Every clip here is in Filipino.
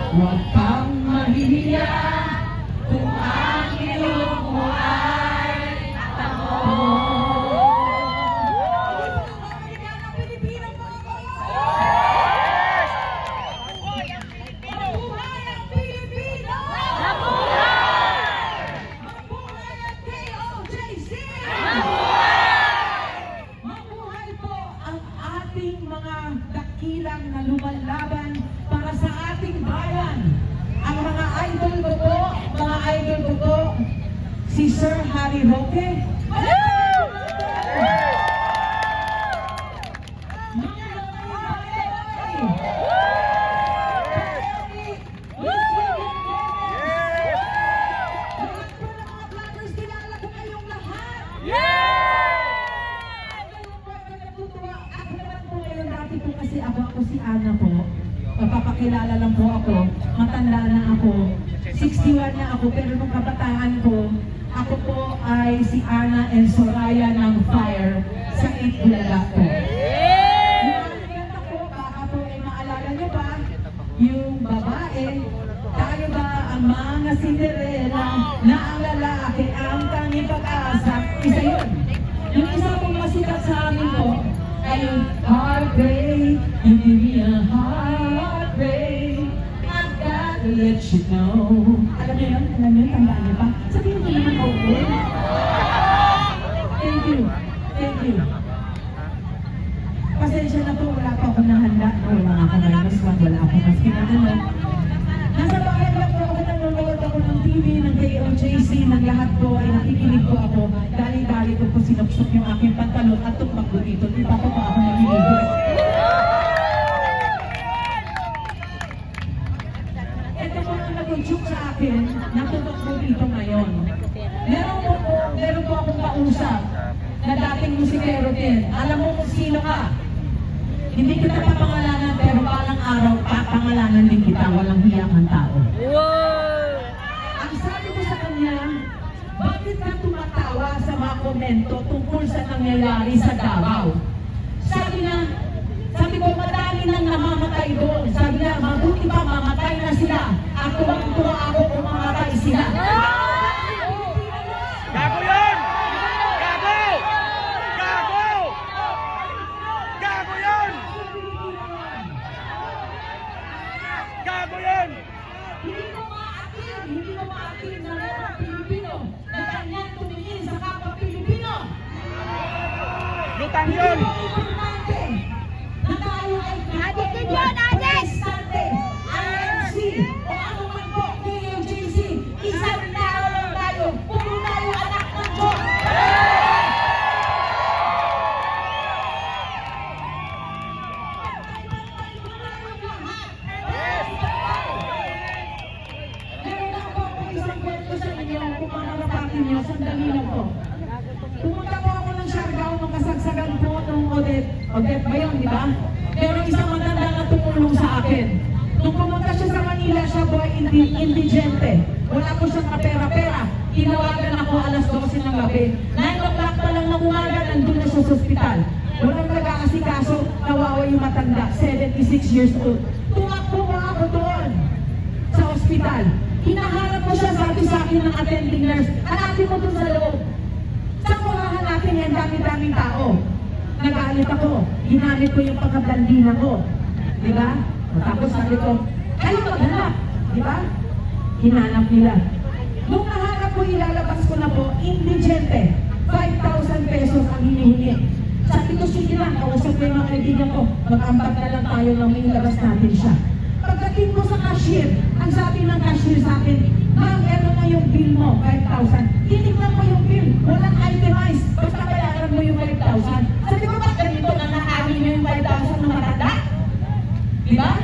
Huwag kang mahihiya kung ang ilong mo ay tango. Dakilang na lumalaban para sa ating bayan. Ang mga idol ko po, si Sir Harry Roque. Kasi ako si Ana po, papakilala lang po ako, matanda na ako, 61 na ako, pero nung kabataan ko, ako po ay si Ana and Soraya ng Fire sa Itbulaga po. Yung kanta po, baka po ay maalala nyo ba, yung babae, tayo ba ang mga Cinderella, na ang lalaki ang tanging pag-asa, isa yun. Yung isa pong masikat sa amin po, ay heartbreak, you give me a heartbreak, I've got to let you know. Alam niyo yun? Tandaan niyo pa? Sabihin ko naman ako. Thank you. Pasensya na po, wala pa ako nahanda. Wala ako minus one, wala ako mas kinagano. Nasa bahay lang po ako, nanonood ako ng TV, ng KOJC, ng lahat po ay nakikinig po ako. Dali-dali ko po sinuksok yung aking pantalon at tumakbo dito. Di pa po ako naliligo. Ito po ang nag-joke sa akin, natutukbo dito ngayon. Meron po akong kausap na dating musikero din. Alam mo kung sino ka? Hindi kita papangalanan, pero balang araw, papangalanan din kita, walang hiyang tao. Ang sabi ko sa kanya, bakit ka tumatawa sa mga komento tungkol sa nangyayari sa Davao? Sabi ko, madami nang namamatay doon. Sabi niya, mabuti pa mamatay na sila. Ako ang tuwa ako kung mamatay sila. Gago yun! Gago! Gago! Gago yun! Gago yun! Hindi mo maakin na mga Pilipino na kanyang tumingin sa kapwa Pilipino. Lutang yun! Importante na tayo ay konstante, IMC o ano man po, KOJC, isang tao lang tayo, kung tayo anak ng Diyos. Meron na po ako isang kwento sa inyo, kung makakapakin nyo, sandali lang po. Pumunta po ako ng Siargao nung kasagsagan po nung Odette. Odette ba yun, di ba? Pero isang matanda na tumulong sa akin. Nung pumunta siya sa Manila, siya po ay indigente. Wala po siyang kapera-pera. Tinawagan ako alas 12 ng gabi. 9 o'clock pa lang ng umaga, nandun na siya sa ospital. Walang nag-aasikaso, nawawa yung matanda, 76 years old. Tumakbo pa ako doon sa ospital. Hinahanap ko siya, sabi sa akin ng attending nurse, hanapin mo doon sa loob. Saan ko hahanapin yan, dami-daming tao? Nagalit ako, ginamit ko yung pagkablandina ko. Diba? Tapos sabi ko, kayo maghanap. Diba? Hinanap nila. Nung nahanap ko, ilalabas ko na po, indigente, 5,000 pesos ang hinihingi. Sabi ko, sige lang, kausap ko yung mga kaibigan ko, mag-ambag na lang tayo nang ilabas natin siya. Pagdating ko sa cashier, ang sabi ng cashier sa akin, ma'am, eto na yung bill mo, 5,000. Tinignan ko yung bill, walang itemize, basta bayaran mo yung 5,000. Sabi ko, ba't ganito na nahali nyo yung 5,000 na matanda? Diba?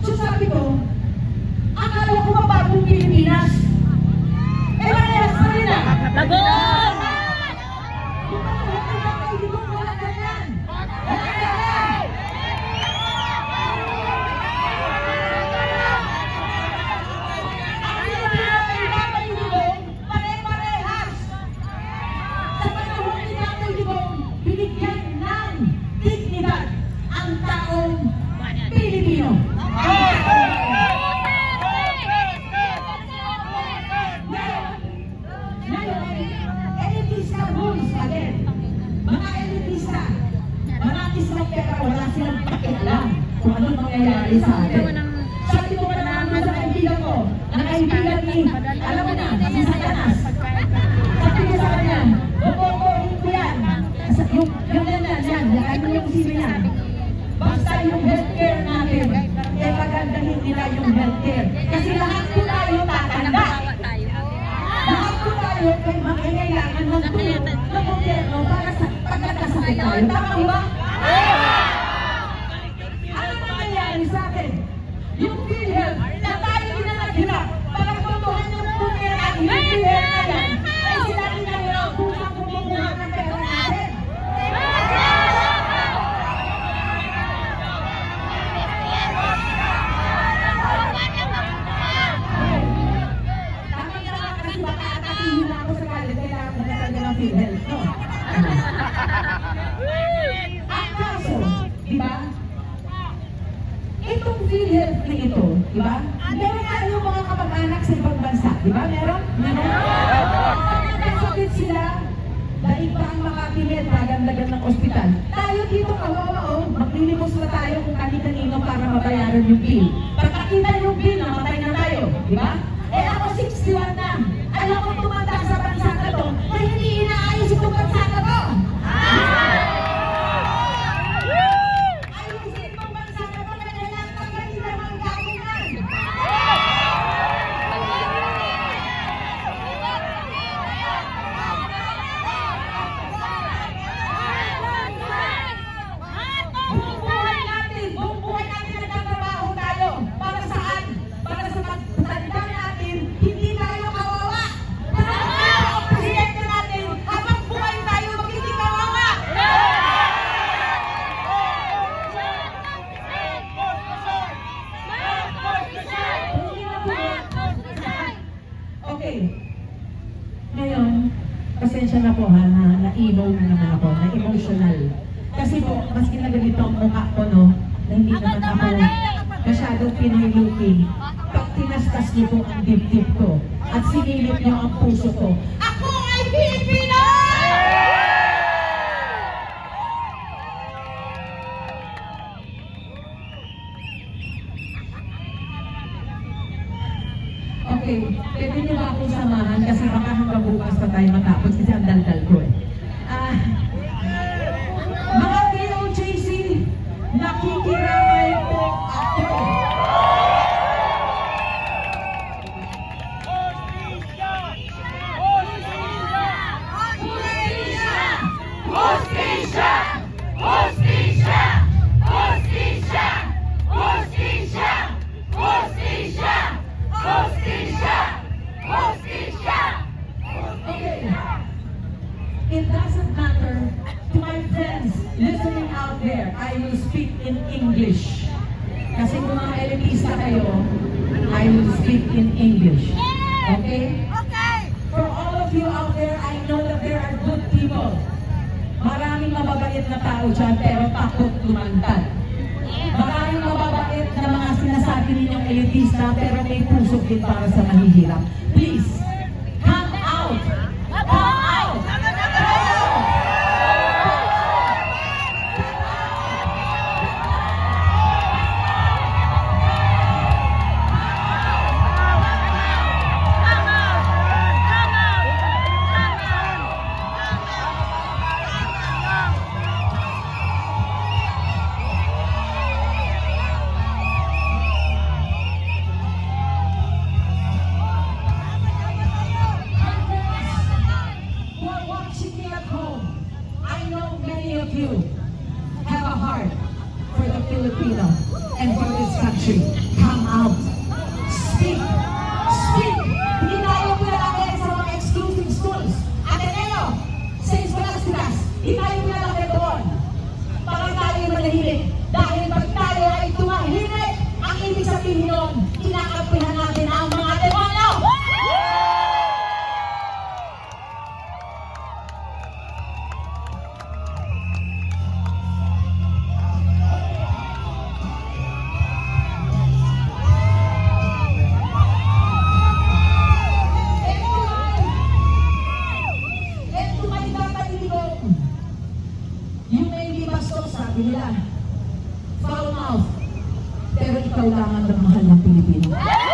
So sabi ko, akala ko mabagong Pilipinas. Eh, parehas pa rin ah. Bagong! Wala ganyan. Wala ganyan. Pare-parehas. Sa panahon ni Tatay Digong, binigyan ng dignidad ang taong Pilipino. nangyayari sa atin. Sabi ko pa naman sa kaibigan ko, na kaibigan ni, alam mo na, si Satanas. Sabi ko sa kanya, bubobohin ko yan. Yung ano yung sino yan. Basta yung healthcare natin, eh pagandahin nila yung healthcare. Kasi lahat ko tayo tatanda. Lahat ko tayo ay makailangan ng tulong ng gobyerno para sa pagkakasakit tayo. Tama ba? Ano nangyayari sa atin? Yung PhilHealth na tayo ginanaghirap para tutuhan yung pumera ang PhilHealth na yan, ay sila ginagawa kusang kumukuha ng pera natin. Tama-tama kasi baka atakihin na ako sa galit kaya ako nagkanya ng PhilHealth, no? Ang kaso, di ba? Itong PhilHealth na ito, di ba? Meron tayong mga kapag-anak sa ibang bansa, di ba? Meron? Nagkasakit sila, daig pa ang makapilit, magandagan ng ospital. Tayo dito kawawa, oh, maglilimos na tayo kung kani-kanino para mabayaran yung bill. Pagkakita yung bill, namatay na tayo, di ba? Eh ako 61 na, alam ko tumanda sa bansa na to, na hindi inaayos itong bansa na to. Ayusin itong bansa na to, na kailangan tanggalin na mga gawin. Buong buhay natin nagtatrabaho tayo. Para saan? Para sa pagtanda natin, hindi tayo kawawa. Para sa presidente natin, habang buhay tayo, magiging kawawa. Okay. Ngayon, pasensya na po ha, na-emo na naman ako, na-emotional. Kasi po, mas ginaganito ang mukha ko, no, na hindi naman ako masyadong Pinoy-looking. Pag tinastas niyo po ang dibdib ko at sinilip niyo ang puso ko, ako ay Pilipino! Okay, pwede niyo ba akong samahan kasi baka hanggang bukas pa tayo matapos kasi ang daldal ko eh. Mga POJC, nakikiramay po ako. Hostisya! Hostisya! Hostisya! Hostisya! Hostisya! Hostisya! Hostisya! Okay. It doesn't matter to my friends listening out there, I will speak in English. Kasi kung mga elitista kayo, I will speak in English. Okay? For all of you out there, I know that there are good people. Maraming mababait na tao dyan, pero takot lumantad. Maraming mababait na mga sinasabi ninyong elitista, pero may puso din para sa mahihirap. Please, come out! Come out! Who are watching me at home, I know many of you have a heart for the Filipino and for this country. Come out. Speak. Speak. Hindi tayo pinalaki sa mga exclusive schools. Ateneo, St. Scholastikas, hindi tayo pinalaki doon. Para tayo manahimik. Dahil pag tayo ay tumahimik, ang ibig sabihin nun, kinakampihan natin ang mga demonyo. You may be bastos, sabi nila. Foul mouth. Pero ikaw lang ang nagmahal ng Pilipino.